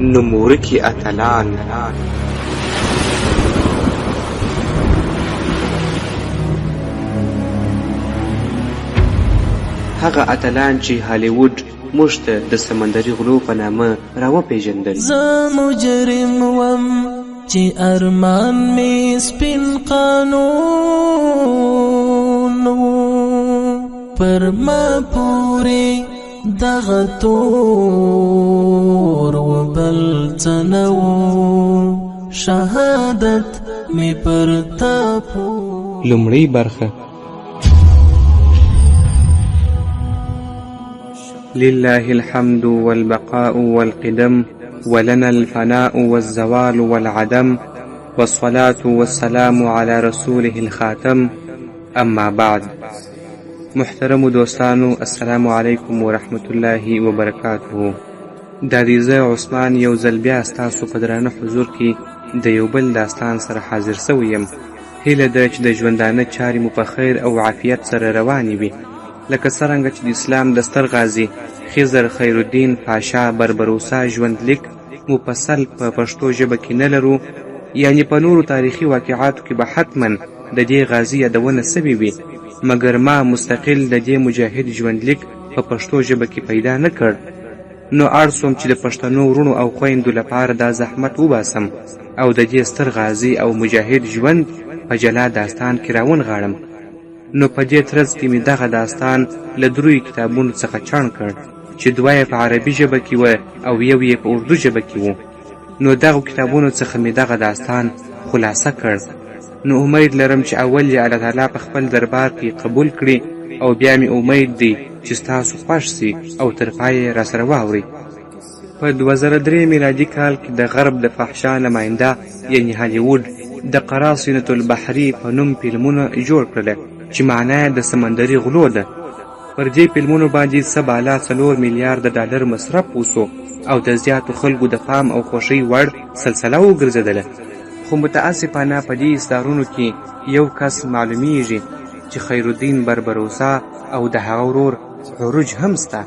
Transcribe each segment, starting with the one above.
نومورکي اتلان هغه اتلان چې هالیوډ موږ ته د سمندري غلو په نامه راوپېژندل. زه مجرم وم چې ارمان مې سپین قانون پر ما پورې دغه تور و بل څه نه و شهادت مې پر تا لومړی برخه لله الحمد والبقاء والقدم ولنا الفناء والزوال والعدم والصلاة والسلام على رسوله الخاتم اما بعد. محترم دوستانو، السلام علیکم ورحمت الله وبرکاته. دا دی زه عثمان یو ځل بیا ستاسو په درانه حضور کې د یو بل داستان سره حاضر سوی یم. هیله ده چې د ژوندانه چارې مو په خیر او عافیت سره روانې وي، لکه څرنګه چې د اسلام د ستر غازي خضر خیرالدین پاشا بربروسا ژوندلیک مفصل په پښتو ژبه کې نه لرو، یعنی په نورو تاریخي واقعاتو کې به حتما د دې غازي یادونه سوې وي، مګر ما مستقل د دې مجاهد ژوندلیک په پښتو ژبه کې پیدا نه کړ. نو اړ سوم چې د پښتنو وروڼو او خویندو لپاره دا زحمت وباسم او د دې ستر غازي او مجاهد ژوند په جلا داستان کې راونغاړم. نو په دې ترڅ کې مې دغه داستان له دریو کتابونو څخه چاڼ کړ چې دوه یې په عربي ژبه کې وه او یو یې په اردو ژبه کې و. نو دغو کتابونو څخه مې دغه داستان خلاصه کړ. نو امید لرم چې اول یې الله تعالی په خپل دربار کې قبول کړي او بیا مې امید دی چې ستاسو خوښ سي او تر پایه راسره واورئ. په 2003 میلادي کال کې د غرب د فحشا نماینده یعنی هالیوډ د قراصنة البحري په نوم فلمونه جوړ کړل چې معنی د سمندري غلو ده. پر دې فلمونو باندې څه بالا 4 میلیارډ ډالر مصرف وسو او د زیاتو خلکو د پام او خوښۍ وړ سلسله وګرځېدله. خو متاسفانه په دې اصدارونو کې یو کس معلومیږي چې خیرالدین بربروسا او د هغه ورور عروج هم سته.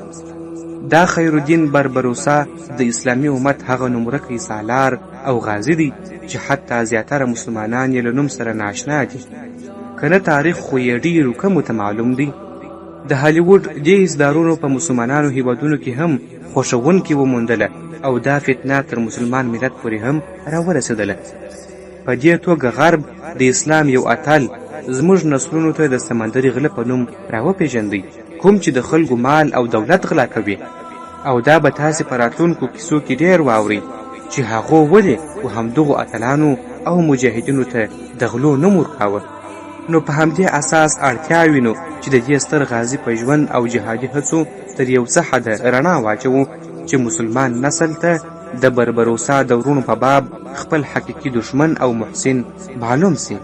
دا خیرالدین بربروسا د اسلامي امت هغه نومورکی سالار او غازی دی چې حتی زیاتره مسلمانان یې له نوم سره ناشنا دي، کنه تاریخ خو یې ډېرو کمو ته معلوم دی. د هالیوډ دې اصدارونو په مسلمانانو هیوادونو کې هم خوښوونکې وموندله او دا فتنه تر مسلمان ملت پورې هم راورسېدله. په دې توګه غرب د اسلام یو اتل زموږ نسلونو ته د سمندري غله په نوم راوپېژندی، کوم چې د خلکو مال او دولت غلا کوي. او دا به تاسې په راتلونکو کیسو کې ډېر واورئ چې هغو ولې و همدغو اتلانو او مجاهدینو ته د غلو نوم ورکاوه. نو په همدې اساس اړتیا وینو چې د دې ستر غازي په ژوند او جهادي هڅو تر یو څه حده رڼا واچوو چې مسلمان نسل ته د بربروسا د ورونو په باب خپل حقیقي دشمن او محسن معلوم سي.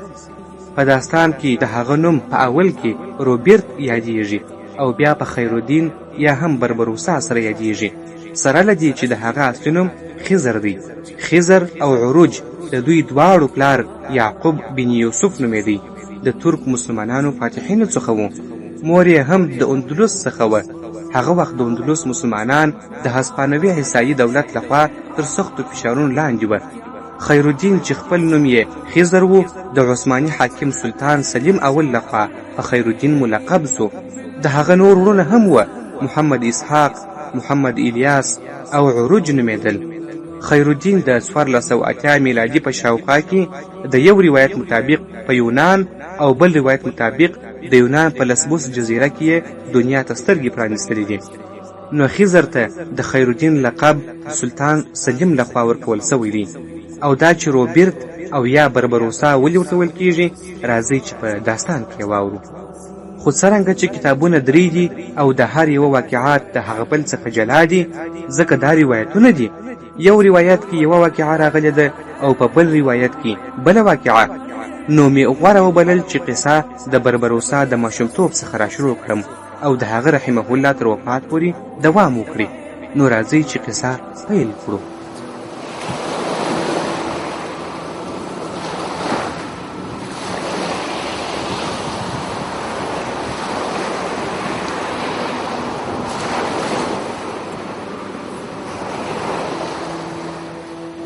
په داستان کې د هغه نوم په اول کې روبرت یادیږي او بیا په خیرالدین یا هم بربروسا سره یادیږي، سره له دې چې د هغه اصلي نوم خضر دی. خضر او عروج د دوی دواړو پلار یعقوب بن یوسف نومېدی، د ترک مسلمانانو فاتحینو څخه و. مور یې هم د اندلس څخه وه. هغه وخت د اندلس مسلمانان د هسپانوي عیسایي دولت لخوا تر سختو فشارونو لاندې وه. خیرالدین چې خپل نوم یې خضر و د عثماني حاکم سلطان سلیم اول لخوا په خیرالدین ملقب سو. د هغه نور وروڼه هم وه، محمد اسحاق، محمد الیاس او عروج نومېدل. خیرالدین د 1480 میلادي په شاوخوا کې د یو روایت مطابق په یونان او بل روایت مطابق د یونان په لسبوس جزیره کې دنیا ته سترګې پرانیستلې دي. نو خضر ته د خیرالدین لقب سلطان سلیم لخوا ورکول سوی دی. او دا چې روبرت او یا بربروسا ولې ورته ویل کېږي، راځئ چې په داستان کې واورو. خو څرنګه چې کتابونه درې دي او د هر یوه واقعات د هغه بل څخه جلا دي، ځکه دا روایتونه دي. یو روایت کې یوه واقعه راغلې ده او په بل روایت کې بله واقعه. نو مې غوره وبلل چې قصه د بربروسا د ماشومتوب څخه را شروع کړم او د هغه رحمه الله تر وفات پورې دوام وکړي. نو راځئ چې قصه پیل کړو.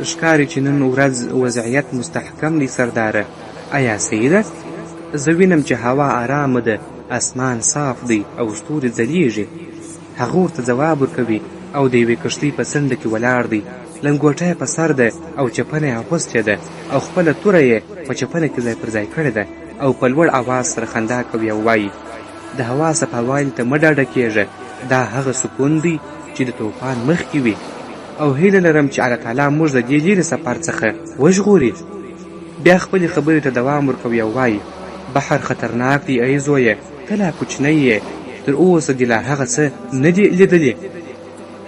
ښکاري چې نن ورځ وضعیت مستحکم دی سرداره. آیا سیده؟ زه وینم چې هوا آرامه ده، اسمان صاف دی او ستوري ځلیږي. هغه ورته ځواب ورکوي او د یوې کښتۍ په څنډه کې ولاړ دی. لنګوټه یې په سر ده او چپنه یې اغوستې ده او خپله توره یې په چپنه کې ځای پر ځای کړې ده او په لوړ اواز سره خندا کوي او وایي د هوا صفاوالي ته مه ډاډه کېږه، دا هغه سکون دی چې د طوفان مخکې وي، او هیله لرم چې الله تعالی موږ د دې لیرې سفر څخه وژغوري. بیا خپلې خبرې ته دوام ورکوي او وایي بحر خطرناک دی ای زویه، ته لا کوچنی یې، تر اوسه دې لا هغه څه نه دي لیدلي.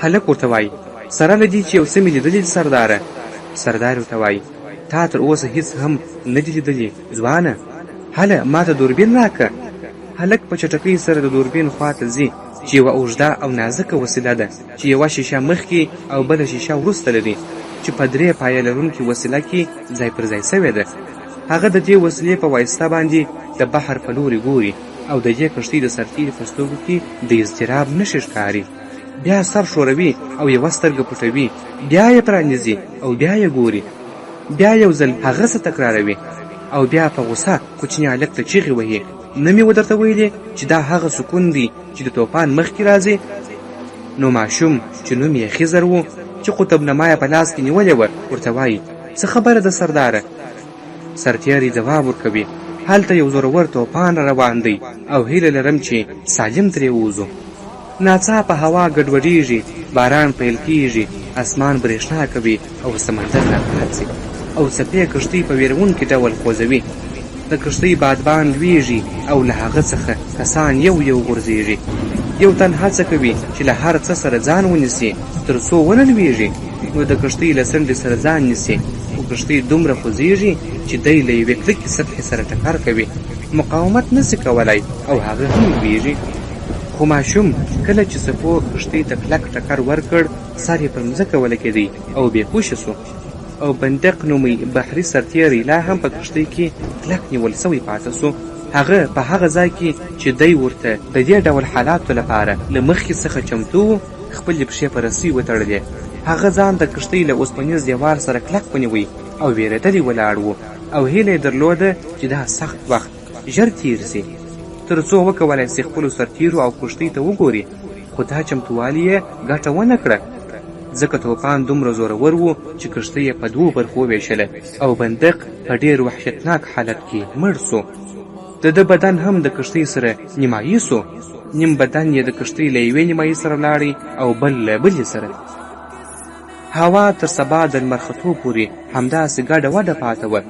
هلک ورته وایي سره له دې چې یو څه مې لیدلي دي سرداره. سردار ورته وایي تا تر اوسه هیڅ هم نه دي لیدلي ځوانه، هله ما ته دوربین راکه. هلک په چټکۍ سره د دوربین خواته ځي چې یوه اوږده او نازکه وسیله ده چې یوه شیشه مخکې او بله شیشه وروسته لري چې په 3 پایه لرونکې وسیله کې ځای پر ځای سوې ده. هغه د دې وسیلې په واسطه باندې د بحر په لوري ګوري او د دې کښتۍ د سرتېري په سترګو کې د اضطراب نښې ښکاري. بیا سر ښوروي او یوه سترګه پټوي، بیا یې پرانیزي او بیا یې ګوري، بیا یو ځل هغه څه تکراروي او بیا په غوسه کوچني هلک ته چیغې وهي نه مې ودرته ویلې چې دا هغه سکون دی چې د طوفان مخکې راځي. نو ماشوم چې نوم یې خضر و چې قطبنما یې په لاس کې نیولې وه ورته وایي څه خبره ده سرداره؟ سرتیری ځواب ورکوي هلته یو زورور طوفان روان دی او هیله لرم چې سالم ترې ووځو. ناڅاپه هوا ګډوډېږي، باران پیل کېږي، اسمان برېښنا کوي او سمندر راپاڅي او څپې کښتۍ په ویرونکي ډول خوځوي. د کښتۍ بادبان لویږي او له هغه څخه کسان یو یو غورځېږي. یو تن هڅه کوي چې له هر څه سره ځان ونیسي تر څو ونه لویږي، نو د کښتۍ له څنډې سره ځان نیسي، خو کښتۍ دومره خوځېږي چې دی له یوې کلکې سطحې سره ټکر کوي، مقاومت نسي کولی او هغه هم لویږي. خو ماشوم کله چې څپو کښتۍ ته کلک ټکر ورکړ سر یې پر مځکه ولګېدی او بېهوشه سو، او بندق نومی بحري سرتیری لا هم په کښتۍ کې کلک نیول سوی پاته سو. هغه په هغه ځای کې چې دی ورته د دې ډول حالاتو لپاره له مخکې څخه چمتو و خپلې پښې په رسۍ وتړلې. هغه ځان د کښتۍ له اوسپنیز دیوال سره کلک ونیوی او وېرېدلی ولاړ و او هیله یې درلوده چې دا سخت وخت ژر تیر سي تر څو وکولی سي خپلو سرتیرو او کښتۍ ته وګوري. خو دا چمتووالي یې ګټه ونه کړه، ځکه طوفان دومره زورور و چې کښتۍ یې په 2 برخو وویشله او بندق په ډېر وحشتناک حالت کې مړ سو. د ده بدن هم د کښتۍ سره نیمایي سو، نیم بدن یې د کښتۍ له یوې نیمایي سره لاړی او بل له بلې سره. هوا تر سبا د لمر ختو پورې همداسې ګډه وډه پاته وه.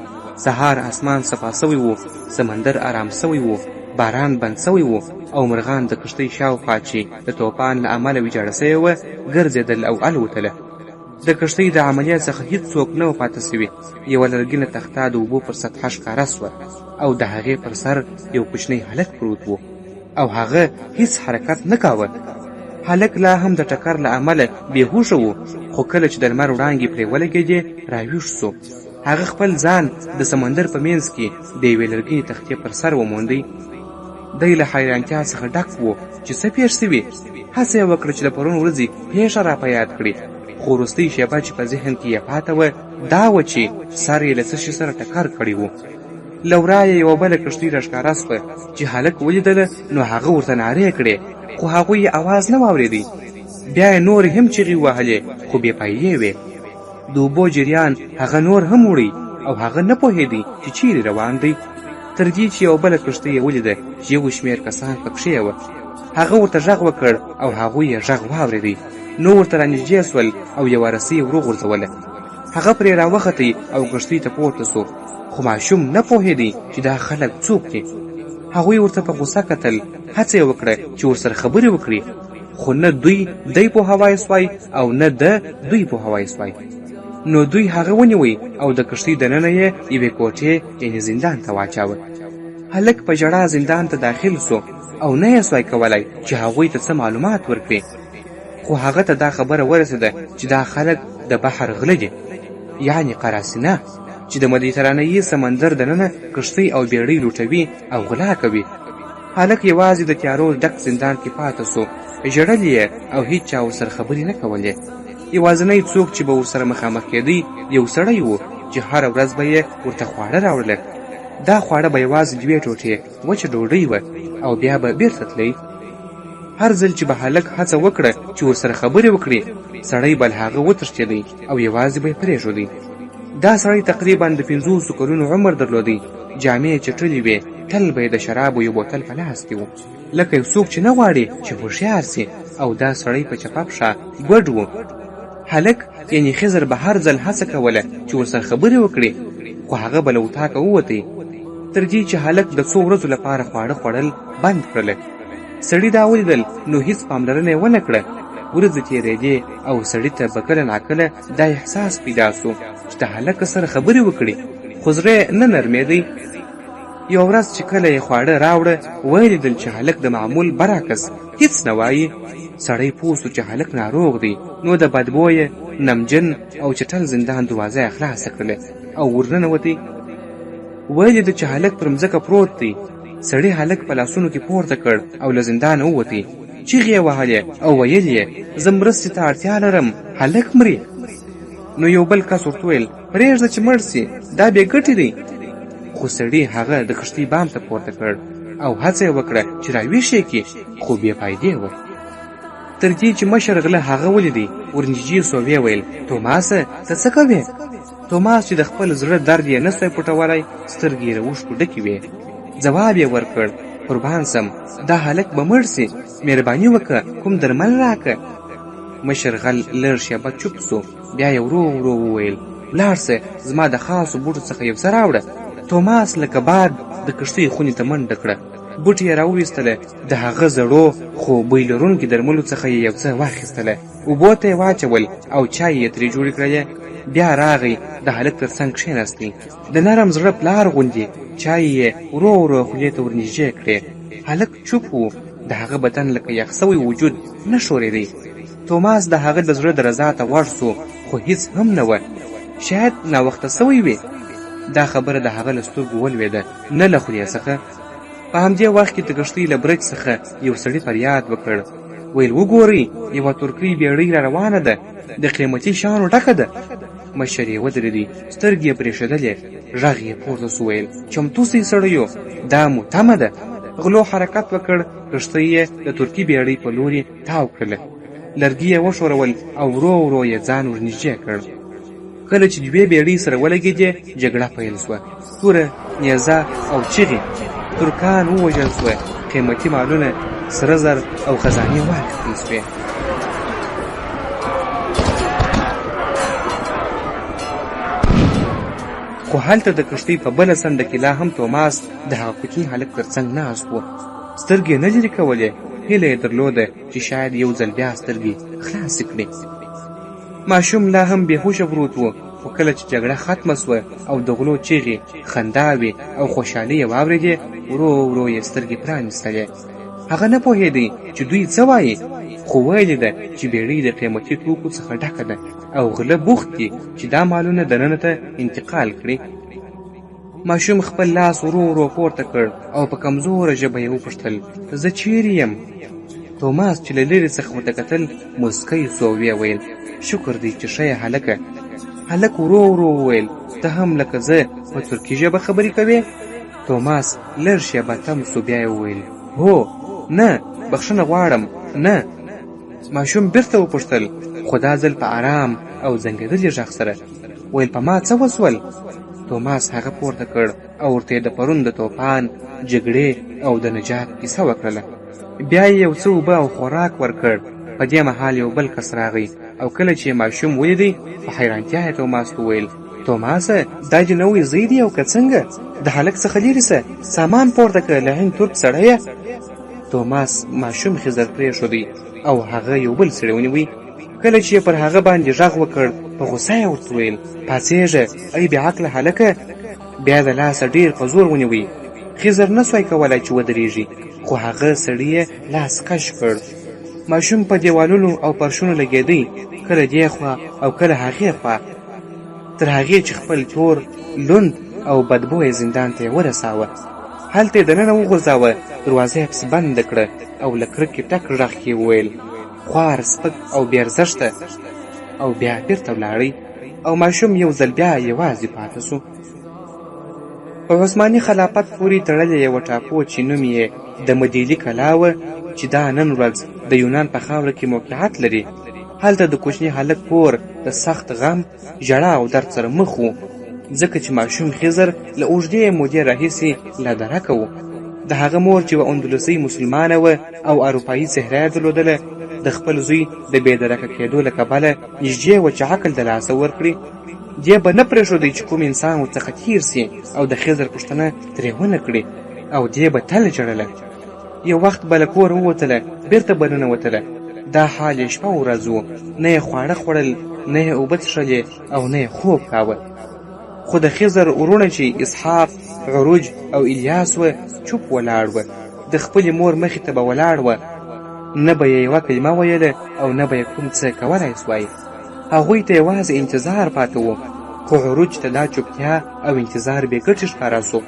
سهار اسمان صفا سوی و، سمندر آرام سوی و، باران بند سوی و او مرغان د کښتۍ شاوخوا چې د طوفان له امله ویجاړه سوې وه ګرځېدل او الوتله. د کښتۍ د عملیات څخه هیڅوک نه و پاته سوي. یوه لرګینه تخته د اوبو پر سطحه ښکاره سوه او د هغې پر سر یو کوچنی هلک پروت و او هغه هیڅ حرکت نه کاوه. هلک لا هم د ټکر له امله بېهوشه و، خو کله چې د لمر وړانګې پرې ولګېدې راویښ سو. هغه خپل ځان د سمندر په منځ کې د یوې لرګینې تختې پر سر وموندی. دی له حیرانتیا څخه ډک و چې څه پېښ سوي. هڅه یې وکړه چې د پرون ورځې پېښه را په یاد کړي، خو وروستۍ شېبه چې په ذهن کې یې پاته وه دا وه چې سر یې له څه شي سره ټکر کړی و. له ورایه یوه بله کښتۍ راښکاره سوه چې هلک ولیدله نو هغه ورته نارې کړې، خو هغوی یې اواز نه واورېدی. بیا یې نورې هم چیغې وهلې خو بې پایلې وې. د اوبو جریان هغه نور هم وړی او هغه نه پوهېدی چې چیرې روان دی، تر دې چې یوه بله کښتۍ یې ولیده چې یو شمېر کسان پکښې وه. هغه ورته غږ وکړ او هغوی یې غږ واورېدی، نو ورته رانږدې سول او یوه رسۍ یې وروغورځوله. هغه پرې راوختی او کښتۍ ته پورته سو، خو ماشوم نه پوهېدی چې دا خلک څوک دي. هغوی ورته په غوسه کتل، هڅه یې وکړه چې ورسره خبرې وکړي، خو نه دوی دی پوهوی سوی او نه ده دوی پوهوی سوی. نو دوی هغه ونیوی او د کښتۍ دننه یې یوې کوټې یعنې زندان ته واچاوه. هلک په ژړا زندان ته داخل سو او نه یې سوی کولی چې هغوی ته څه معلومات ورکړي، خو هغه ته دا خبره ورسېده چې دا خلک د بحر غله دي، یعنې قراصنه چې د مدیترانهیي سمندر دننه کښتۍ او بیړۍ لوټوي او غلا کوي. هلک یوازې د تیارو ډک زندان کې پاته سو، ژړل یې او هیڅ چا ورسره خبرې نه کولې. یوازینی څوک چې به ورسره مخامخ کېدی یو سړی و چې هره ورځ به یې ورته خواړه راوړله. دا خواړه به یوازې 2 ټوټې وچه ډوډۍ وه او بیا به بیرته تلی. هر ځل چې به هلک هڅه وکړه چې ورسره خبرې وکړي، سړی به له هغه وتښتېدی او یوازې به یې پرېښودی. دا سړی تقریبا د 50 کلونو عمر درلودی. جامې چټلې وې، تل به یې د شرابو یو بوتل په لاس کې و، لکه یو څوک چې نه غواړي چې هوښیار سي. او دا سړی په چپه پښه ګډ و. هلک یعنې خضر به هر ځل هڅه کوله چې ورسره خبرې وکړي، خو هغه به له اتاقه ووتی، تر دې چې هلک د څو ورځو لپاره خواړه خوړل بند کړله. سړي دا ولیدل نو هیڅ پاملرنه یې ونه کړه. ورځې تېرېدې او سړي ته به کله ناکله دا احساس پیدا سو چې د هلک سره خبرې وکړي، خو زړه نه نرمېدی. یو ورځ چې کله یې خواړه راوړه، ولیدل چې هلک د معمول برعکس هیڅ نه وایي. سړی پوه سو چې هلک ناروغ دی، نو د بدبویه، نمجن او چټل زندان دروازه یې خلاصه کړله او ورننوتی. ولیدل چې هلک پر مځکه پروت دی. سړي هلک په لاسونو کې پورته کړ او له زندانه ووتی. چیغې یې وهلې او ویل یې زه مرستې ته اړتیا لرم، هلک مري. نو یو بل کس ورته ویل پرېږده چې مړ سي، دا بې ګټې دی. خو سړي هغه د کښتۍ بام ته پورته کړ او هڅه یې وکړه چې راویښ یې کړي، خو بې فایدې وه. تر دې چې مشر غله هغه ولیدی، ورنږدې سو، ویې ویل توماسه ته څه کوې؟ توماس چې د خپل زړه درد یې نه سوی پټولی، سترګې یې له اوښکو ډکې وې. ځواب یې ورکړ قربان سم، دا هلک به مړ سي، مهرباني وکړه کوم درمل راکړه. مشر غل لږ شېبه چوپ سو، بیا یې ورو ورو وویل ولاړ سه، زما د خاصو بوټو څخه یو څه راوړه. توماس لکه باد د کښتۍ خونې ته منډه کړه. بوټي یې راوویستله، د هغه زړو خو بوی لرونکي درملو څخه یې یو څه واخیستله، اوبو ته یې واچول او چای یې ترې جوړې کړلې. بیا راغی، د هلک تر څنګ کښېناستی، د نرم زړه پلار غوندې چای یې ورو ورو خولې ته ورنږدې کړې. هلک چوپ و، د هغه بدن لکه یخ سوی وجود نه ښورېدی. توماس د هغه د زړه درزا ته غوږ سو، خو هیڅ هم نه وه، شاید ناوخته سوی وي. دا خبره د هغه له سترګو ولوېده، نه له خولې څخه. په همدې وخت کې د کښتۍ له برج څخه یو سړي فریاد وکړ، ویل وګورئ، یوه ترکۍ بیړۍ را روانه ده، د قیمتي شیانو ډکه ده. مشر یې ودرېدی، سترګې یې برېښېدلې. غږ یې پورته سو، ویل چمتو سئ سړیو، دا مو تمه ده. غلو حرکت وکړ، کښتۍ یې د ترکي بیړۍ په لوري تاو کړله. لرګي یې وښورول او ورو ورو یې ځان ورنږدې کړ. کله چې 2 بیړۍ سره ولګېدې، جګړه پیل سوه. توره، نیزه او چیغې. ترکان ووژل سوه، قیمتي مالونه، سره زر او خزانې واخیستل سوې. خو هلته د کښتۍ په بله څنډه کې لا هم توماس د هغه کوچني هلک تر څنګ ناست و. سترګې نه لرې کولې. هیله یې درلوده چې شاید یو ځل بیا سترګې خلاصې کړي. ماشوم لا هم بېهوشه پروت و، خو کله چې جګړه ختمه سوه او د غلو چیغې، خنداوې او خوشحالۍ یې واورېدې، ورو ورو یې سترګې پرانیستلې. هغه نه پوهېدی چې دوی څه وایي، خو ویلې ده چې بیړۍ د قیمتي توکو څخه ډکه ده او غله بوخت دي چې دا مالونه دننه ته انتقال کړي. ماشوم خپل لاس ورو ورو پورته کړ او په کمزوره ژبه یې وپوښتل زه چیرې یم؟ توماس چې له لرې څخه ورته کتل، مسکی سو او ویې ویل شکر دی چې ښه یې هلکه. هلک ورو ورو وویل ته هم لکه زه په ترکي ژبه خبرې کوې؟ توماس لږ شېبه تم سو، بیا یې وویل هو، نه، بخښنه غواړم، نه. ماشوم بیرته وپوښتل، خو دا ځل په آرام او زنګېدلي غږ سره، ویل په ما څه وسول؟ توماس هغه پورته کړ او ورته د پرون د توپان، جګړې او د نجات کیسه وکړله. بیا یې یو څه اوبه او خوراک ورکړ. په دې مهال یو بل کس راغی او کله چې ماشوم ولیدی، په حیرانتیا یې توماس ته وویل توماسه، دا دې نوی زوی دی او که څنګه؟ د هلک څخه لرې سه، سامان پورته کړه، له هند ترک سړیه. توماس ماشوم خضر پرېښودی او هغه یو بل سړی ونیوی. کله چې پر هغه باندې غږ وکړ، په غوسه یې ورته ویل پاڅېږه ای بېعقله هلکه. بیا د لاسه ډېر په زور ونیوی. خضر نه سوی کولی چې ودرېږي، خو هغه سړي یې لاس کش کړ. ماشوم په دیوالونو او فرشونو لګېدی، کله دې خوا او کله هغې خوا، تر هغې چې خپل تور، لوند او بدبویه زندان ته یې ورساوه. هلته یې دننه وغورځاوه، دروازه یې پسې بنده کړه او له کرکې ټک غږ کې وویل خوار، سپک او بې ارزښته. او بیا بیرته ولاړی او ماشوم یو ځل بیا یوازې پاته سو. په عثماني خلافت پورې تړلې یوه ټاپو چې نوم یې د مدیلي کلا وه چې دا نن ورځ د یونان په خاوره کې موقعیت لري. هلته د کوچني هلک کور د سخت غم، ژړا او درد سره مخ و، ځکه چې ماشوم خضر له اوږدې مودې راهیسې لا درکه و. د هغه مور چې یوه اندلسۍ مسلمانه وه او اروپایي څهره یې درلودله، د خپل زوی د بې درکه کېدو له کبله نږدې وه چې عقل د لاسه ورکړي. دې به نه پرېښودی چې کوم انسان ورڅخه تېر سي او د خضر پوښتنه ترې ونه کړي، او دې به تل ژړله. یو وخت به له کوره ووتله، بېرته به ننوتله. دا حال یې شپه ورځ و، نه یې خواړه خوړل، نه یې اوبه څښلې او نه یې خوب کاوه. خو د خضر وروڼه چې اسحاق، عروج او الیاس وه چوپ ولاړ وه. د خپلې مور مخې ته به ولاړ وه، نه به یې یوه کلمه ویله او نه به یې کوم څه کولی سوای. هغوی ته یوازې انتظار پاته و. خو عروج ته دا چوپتیا او انتظار بې ګټې ښکاره سو.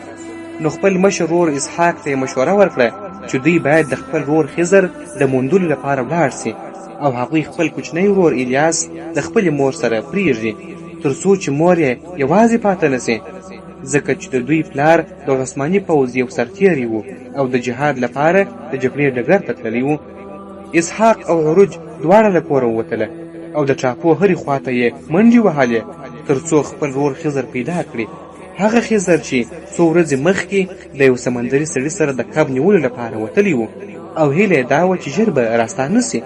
نو خپل مشر ورور اسحاق ته یې مشوره ورکړه چې دوی باید د خپل ورور خضر د موندلو لپاره ولاړ سي او هغوی خپل کوچنی ورور الیاس د خپلې مور سره پرېږدي، تر څو چې مور یې یوازې پاته نه سي، ځکه چې د دوی پلار د عثماني پوځ یو سرتیری و او د جهاد لپاره د جګړې ډګر ته تللی و. اسحاق او عروج دواړه له کوره ووتله او د ټاپو هرې خواته یې منډې وهلې تر څو خپل ورور خضر پیدا کړي. هغه خضر چې څو ورځې مخکې د یو سمندري سړي سره د کب نیولو لپاره وتلی و او هیله یې دا وه چې ژر به راستانه سي.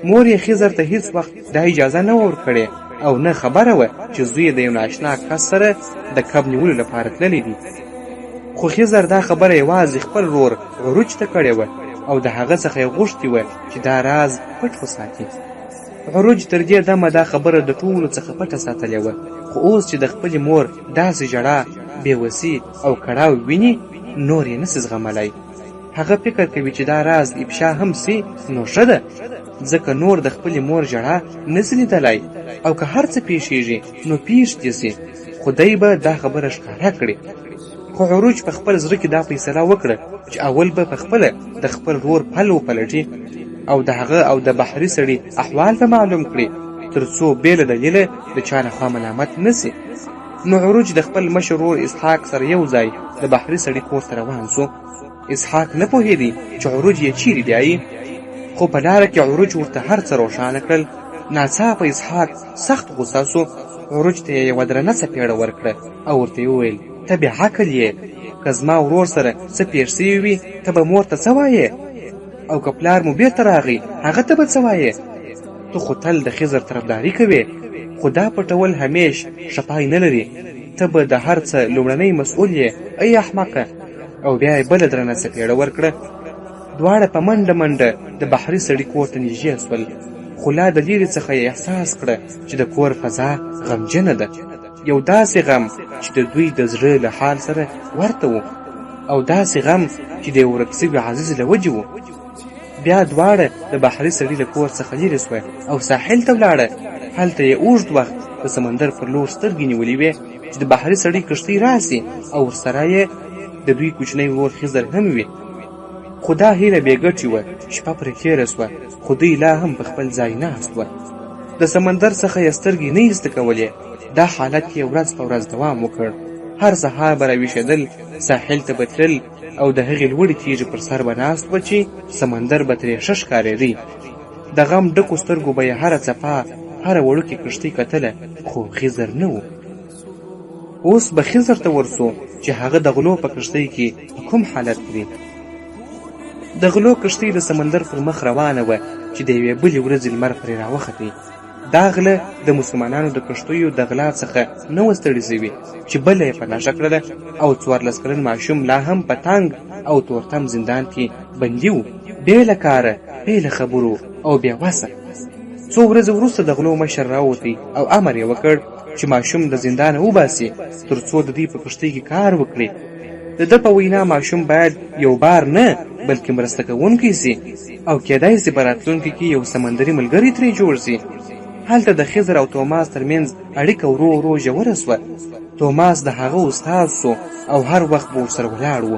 مور یې خضر ته هیڅ وخت دا اجازه نه وه ورکړې او نه خبره وه چې زوی د یو نااشنا کس سره د کب نیولو لپاره تللی دی. خو خضر دا خبره یوازې خپل ورور عروج ته کړې وه او د هغه څخه یې غوښتې وه چې دا راز پټ وساتي. عروج تر دې دمه دا خبره د ټولو څخه پټه ساتلې وه، خو اوس چې د خپلې مور داسې ژړا، بېوسي او کړاو ویني، نور یې نسي زغملی. هغه فکر کوي چې دا راز افشا هم سي نو ښه ده، ځکه نور د خپلې مور ژړا نسي لیدلی او که هر څه پیښیږي نو پیښ دې سي، خو دی به دا خبره ښکاره کړي. خو عروج په خپل زړه کې دا فیصله وکړه چې اول به په خپله د خپل ورور پل وپلټي او د هغه او د بحري سړي احوال به معلوم کړي، تر څو بې له دلیله د چا لخوا ملامت نه سي. نو عروج د خپل مشر ورور اسحاق سره یو ځای د بحري سړي کور ته روان سو. اسحاق نه پوهېدی چې عروج یې چیرې بیایي، خو په لاره کې عروج ورته هر څه روښانه کړل. ناڅاپه اسحاق سخت غوسه سو. عروج ته یې یوه درنه څپېړه ورکړه او ورته یې وویل: ته بې عقل یې، که زما ورور سره څه پېښ سوي وي ته به مور ته څه وایې، او که پلار مو بیرته راغی هغه ته به څه وایې؟ ته خو تل د خضر طرفداري کوې، خو دا پټول همیش ښه پای نه لري. ته به د هر څه لومړنی مسؤل یې ای احمقه. او بیا یې بله درنه څپېړه ورکړه. دواړه په منډه منډه د بحري سړي کور ته نږدې سول، خو لا د لیرې څخه یې احساس کړه چې د کور فضا غمجنه ده، یو داسې غم چې د دوی د زړه له حال سره ورته و، او داسې غم چې د یو ورک سوي عزیز له وجې و. بیا دواړه د بحري سړي له کور څخه لیرې سوه او ساحل ته ولاړه. هلته یې اوږد وخت د سمندر پر لور سترګې نیولې وې چې د بحري سړي کښتۍ راسي او ورسره یې د دوی کوچنی ورور خضر هم وي. خو دا هیله بې ګټې وه. شپه پرې تېره سوه، خو دوی لا هم په خپل ځای ناست وه. د سمندر څخه یې سترګې نه ایسته کولې. دا حالت یې ورځ په ورځ دوام وکړ. هر سهار به راویښېدل، ساحل ته به تلل او د هغې لوړې تیږې پر سر به ناست وه چې سمندر به ترې ښه ښکارېدی. د غم ډکو سترګو به یې هره څپه، هره وړوکې کښتۍ کتله، خو خضر نه و. اوس به خضر ته ورسو چې هغه د غلو په کښتۍ کې په کوم حالت دی. د غلو کښتۍ د سمندر پر مخ روانه وه چې د یوې بلې ورځې لمر پرې راوختی. دا غله د مسلمانانو د کښتیو د غلا څخه نه و ستړي سوي چې بله یې په نښه کړله، او 14 کلن ماشوم لا هم په تنګ او تورتم زندان کې بندي و، بې له کاره، بې له خبرو او بې وسه. څو ورځې وروسته د غلو مشر راووتی او امر یې وکړ چې ماشوم د زندانه وباسي تر څو د دوی په کښتۍ کې کار وکړي. د ده په وینا ماشوم باید یو بار نه بلکې مرسته کوونکی سي او کېدای سي په راتلونکي کې یو سمندري ملګری ترې جوړ سي. هلته د خضر او توماس ترمنځ اړیکه ورو ورو ژوره سوه. توماس د هغه استاد سو او هر وخت به ورسره ولاړ و،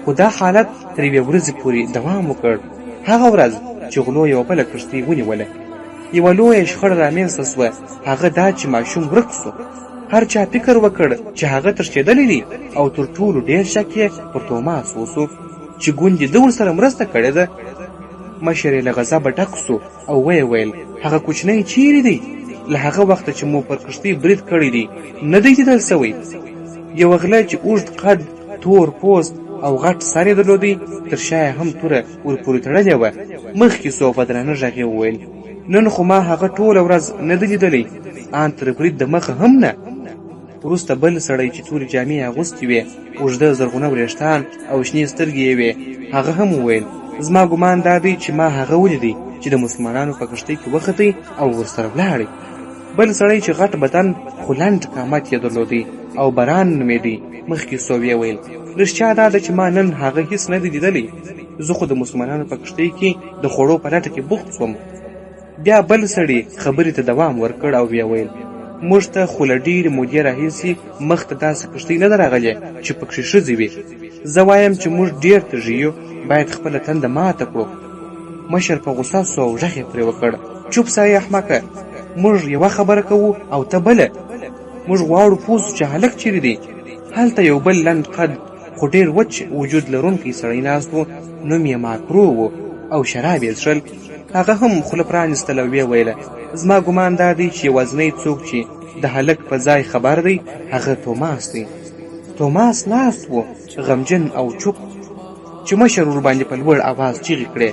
خو دا حالت تر یوې ورځې پورې دوام وکړ. هغه ورځ چې غلو یوه بله کښتۍ ونیوله. یوه لویه شخړه رامنځته سوه، هغه دا چې ماشوم ورک سو. هر چا فکر وکړ چې هغه تښتېدلی دی او تر ټولو ډېر شک یې پر توماس وسو چې ګوندې ده ورسره مرسته کړې ده. مشر یې له غضبه ډک سو او ویې ویل هغه کوچنی چیرې دی؟ له هغه وخته چې مو پر کښتۍ برید کړی دی نه دی لیدل سوی. یوه غله چې اوږد قد، تور پوست او غټ سر یې درلودی، تر شا یې هم توره ورپورې تړلې وه، مخکې سو او په درانه غږ یې وویل نن خو ما هغه ټوله ورځ نه دی لیدلی، ان تر برید د مخه هم نه. وروسته بل سړی چې تورې جامې اغوستې وې، اوږده زرغونه وریښتان او شنې سترګې یې وې، هغه هم وویل زما ګمان دا دی چې ما هغه ولیدی چې د مسلمانانو په کښتۍ کې وختی او ورسره ولاړی. بل سړی چې غټ بدن خو لنډ قامت یې درلودی او بران نومېدی، مخکې سو ویې ویل رښتیا دا ده چې ما نن هغه هیڅ نه دی لیدلی، زه خو د مسلمانانو په کښتۍ کې د خوړو په لټه کې بوخت سوم. بیا بل سړي خبرې ته دوام ورکړ او ویې ویل موږ ته خو له ډېرې مودې راهیسې مخ ته داسې کښتۍ نه ده راغلې چې پکښې ښځې وي. زه وایم چې موږ ډېر تږي یو، باید خپله تنده ماته کړو. مشر په غوسه سو او غږ یې پرې وکړ چوپ سه ای احمقه، موږ یوه خبره کوو او ته بله. موږ غواړو پوه سو چې هلک چیرې دی. هلته یو بل لنډ قد خو ډېر وچ وجود لرونکی سړی ناست و، نوم یې ماکرو و او شراب یې څښل. هغه هم خوله پرانیستله او ویې ویله زما ګمان دا دی چې یوازینی څوک چې د هلک په ځای خبر دی هغه توماس دی. توماس ناست و غمجن او چوپ چې مشر ورباندې په لوړ اواز چیغې کړې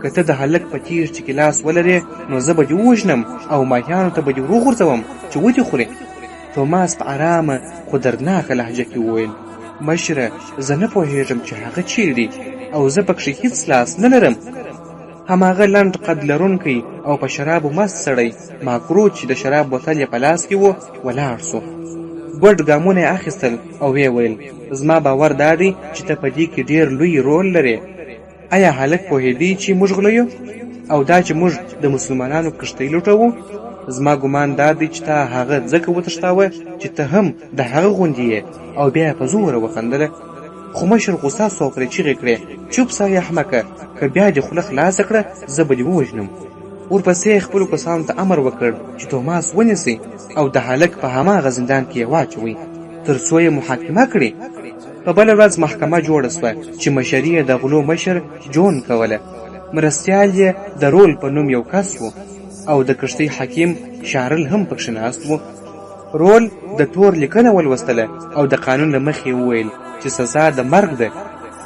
که ته د هلک په تیغ چې ګیلاس ولرې نو زه به دې ووژنم او ماهیانو ته به دې وروغورځوم چې ودې خورې. توماس په ارامه خو دردناکه لهجه کې وویل مشره زه نه پوهېږم چې هغه چیرې دی او زه پکښې هیڅ لاس نه لرم. هماغه لنډ قد لرونکی او په شرابو مست سړی ماکرو چې د شراب بوتل یې په لاس کې و ولاړ سو. ګوډ ګامونه یې اخیستل او ویې ویل زما باور دا دی چې ته په دې کې ډېر لوی رول لرې. آیا هلک پوهېدی چې موږ غله یو او دا چې موږ د مسلمانانو کښتۍ لوټوو؟ زما ګمان دا دی چې تا هغه ځکه وتښتاوه چې ته هم د هغه غوندې یې او بیا یې په زوره وخندله. خو مشر غوسه سو پرې چیغې کړې چوپ سه ای احمقه، که بیا دې خوله خلاصه کړه زه به دې ووژنم. ورپسې خپلو کسانو ته امر وکړ چې توماس ونیسئ او د هلک په هماغه زندان کې یې واچوئ تر څو یې محاکمه کړي. په بله ورځ محکمه جوړه سوه چې مشري یې د غلو مشر جون کوله، مرستیال یې د رول په نوم یو کس و او د کښتۍ حکیم شارل هم پکښې ناست و. رول د تور لیکنه ولوستله او د قانون له مخې وویل چې سزا د مرګ ده.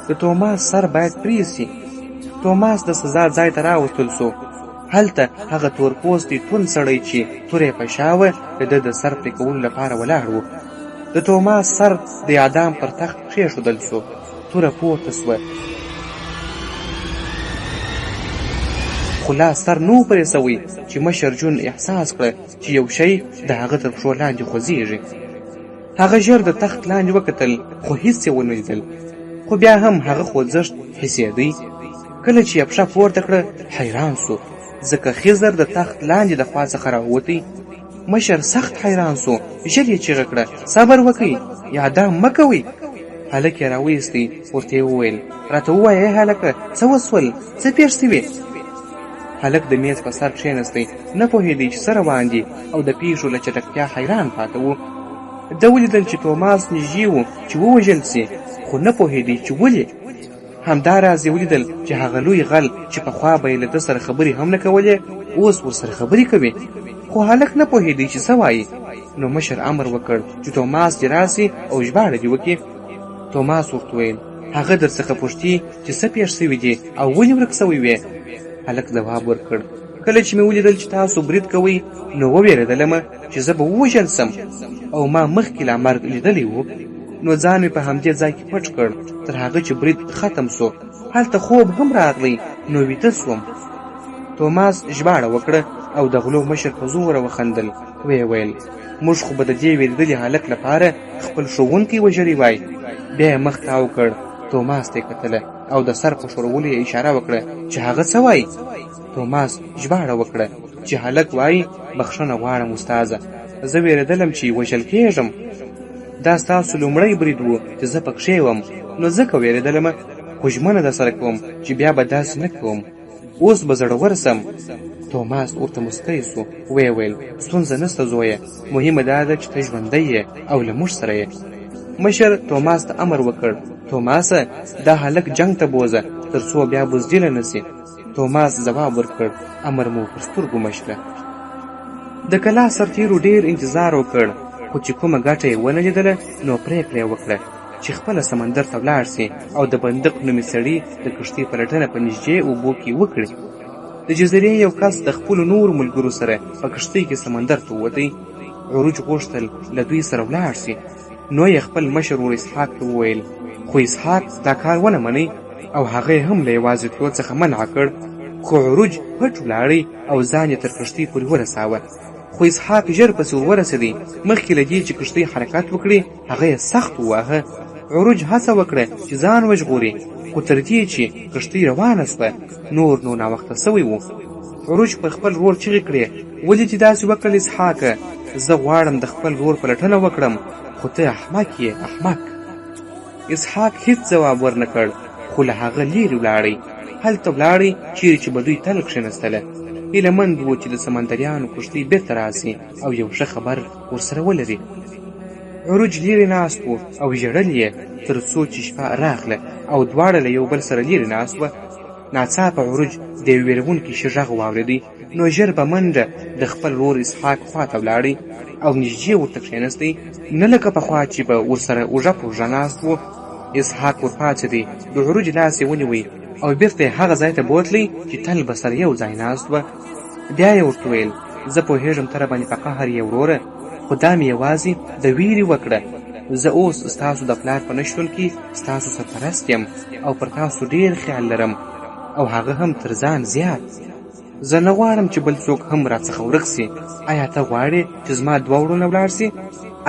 د توماس سر باید پرې سي. توماس د سزا ځای ته راوستل سو. هلته هغه تور پوستی توند سړی چې توره په شا وه د ده د سر پرې کولو لپاره ولاړ و. د توماس سر د اعدام پر تخت کښېښودل سو. توره پورته سوه خو لا سر نو پرې سوی چې مشر جون احساس کړه چې یو شی د هغه تر پښو لاندې خوځېږي. هغه ژر د تخت لاندې وکتل خو هیڅ یې ونه لیدل، خو بیا هم هغه خوځښت حسېدی. کله چې یې پښه پورته کړه حیران سو ځکه خضر د تخت لاندې د خوا څخه راووتی. مشر سخت حیران سو، ژر یې چیغه کړه صبر وکئ اعدام مه کوئ. هلک یې راویستی، ورته یې وویل راته ووایه ای هلکه څه وسول، څه پېښ سوي؟ هلک د میز په سر کښېنستی، نه پوهېدی چې څه روان دي او د پیښو له چټکتیا حیران پاته و. ده ولیدل چې توماس نږدې و چې ووژل سي، خو نه پوهېدی چې ولې. همداراز یې ولیدل چې هغه لوی غل چې پخوا به یې له ده سره خبرې هم نه کولې اوس ورسره خبرې کوي. خو هلک نه پوهېدی چې څه وایي. نو مشر امر وکړ چې توماس دې راسي او ژباړه دې وکړي. توماس ورته ویل هغه در څخه پوښتي چې څه پېښ سوي دي او ولې ورک سوی وې؟ هلک ځواب ورکړ کله چې مې ولیدل چې تاسو برید کوئ نو ووېرېدلم چې زه به ووژل سم او ما مخکې لا مرګ لیدلی و، نو ځان مې په همدې ځای کې پټ کړ تر هغه چې برید ختم سو. هلته خوب هم راغلی نو ویده سوم. توماس ژباړه وکړه او د غلو مشر په زوره وخندل. ویې ویل موږ خو به د دې وېرېدلي هلک لپاره خپل ښوونکی وژلی وای. بیا یې مخ تاو کړ، توماس ته یې کتله او د سر په ښورولو یې اشاره وکړه چې هغه څه وایي. توماس ژباړه وکړه چې هلک وایي بخښنه غواړم استاذه، زه وېرېدلم چې وژل کېږم. دا ستاسو لومړی برید و چې زه پکښې وم، نو ځکه وېرېدلم، خو ژمنه درسره کوم چې بیا به داسې نه کوم. اوس به زړور سم توماس ورته مسکی سو، ویې ویل ستونزه نسته زویه، مهمه دا ده چې ته ژوندی یې او له موږ سره یې. مشر توماس ته امر وکړ، توماسه دا هلک جنگ ته بوزه تر څو بیا بزدله نسي. توماس ځواب ورکړ، امر مو پر سترګو مشره. د کلا سرتیرو ډیر انتظار وکړ، خو چې کومه ګټه یې ونه لیدله نو پرېکړه یې وکړه چې خپله سمندر ته ولاړ سي او د بندق نومي سړي د کښتۍ پلټنه په نږدې اوبو کې وکړي. د جزیرې یو کس د خپلو نورو ملګرو سره په کښتۍ کې سمندر ته ووتی. عروج غوښتل له دوی سره ولاړ سي، نو یې خپل مشر ور اسحاق ته وویل، خو اسحاق دا کار ونه منی او هغه هم له یوازیتوب څخه منع کړ. خو عروج پټ ولاړی او ځان یې تر کښتۍ پورې ورساوه. خو اسحاق ژر پسې ورورسېدی. مخکې له دې چې کښتۍ حرکت وکړي هغه یې سخت وواهه. عروج هڅه وکړه چې ځان وژغوري، خو تر دې چې کښتۍ روانه سوه نور نو ناوخته سوی و. عروج پر خپل ورور چغې کړې، ولې دې داسې وکړل اسحاقه؟ زه غواړم د خپل ورور پلټنه وکړم، خو ته احمق یې احمق. اسحاق هیڅ ځواب ورنه کړ، خو له هغه لیرې ولاړی. هلته ولاړی چیرې چې به دوی تل کښېنستله. هیله مند و چې د سمندریانو کښتۍ بېرته راسي او یو ښه خبر ورسره ولري. عروج لیرې ناست و او ژړل یې تر څو چې شپه راغله او دواړه له یو بل سره لیرې ناست وه. ناڅاپه عروج د یو ویرونکي شي غږ واورېدی، نو ژر په منډه د خپل ورور اسحاق خواته ولاړی او نږدې ورته کښېنستی، نه لکه پخوا چې به ورسره اوږه په اوږه ناست و. اسحاق ورپاڅېدی، د عروج لاس یې ونیوی او بیرته یې هغه ځای ته بوتلی چې تل به سره یو ځای ناست وه. بیا یې ورته ویل، زه پوهېږم ته راباندې په قهر یې وروره، خو دا مې یوازې د ویرې وکړه. زه اوس ستاسو د پلار په نشتون کې ستاسو سرپرست یم او پر تاسو ډېر خیال لرم او هغه هم تر ځان زیات. زه نه غواړم چې بل څوک هم راڅخه ورک سي. آیا ته غواړې چې زما دوه وروڼه ولاړ سي؟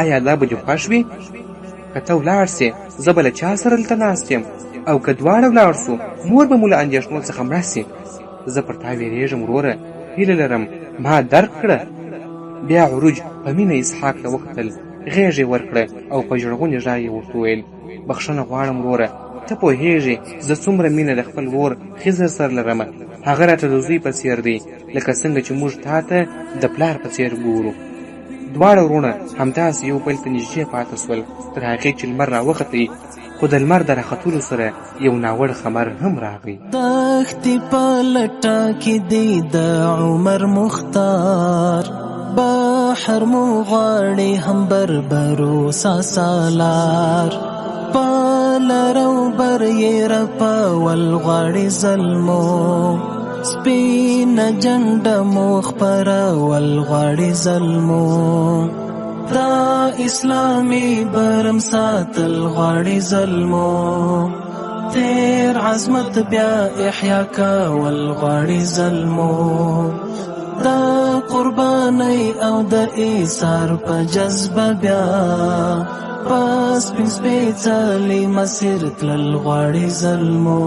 آیا دا به دې خوښ وي؟ که ته ولاړ سې زه به له چا سره دلته ناست یم؟ او که دواړه ولاړ سو مور به مو له اندېښنو څخه مړه سي. زه پر تا ویرېږم وروره، هیله لرم ما درک کړه. بیا عروج په مینه اسحاق ته وکتل، غېږ یې ورکړه او په ژړغوني غږ یې ورته وویل، بخښنه غواړم وروره، ته پوهېږې زه څومره مینه د خپل ورور خضر سره لرمه. هغه راته د زوی په څېر دی، لکه څنګه چې موږ تا ته د پلار په څېر ګورو. دواړه وروڼه همداسې یو بل ته نږدې پاته سول تر هغې چې لمر راوختی. خو د لمر د راختلو سره یو ناوړ خبر هم راغی. دښتې په لټه کې دی د عمر مختار، بحر مو غواړي هم بربرو ساسالار، په لرو بر یې رپول غواړي ظلمو، سپینه جنډه مو خپرول غواړي ظلمو، دا اسلامي برم ساتل غواړي ظلمو، تیر عظمت بیا احیا کول غواړي ظلمو، دا قرباني او د ایثار په جذبه بیا پس پنځ سپېڅلي مسیر تلل غواړي ظلمو.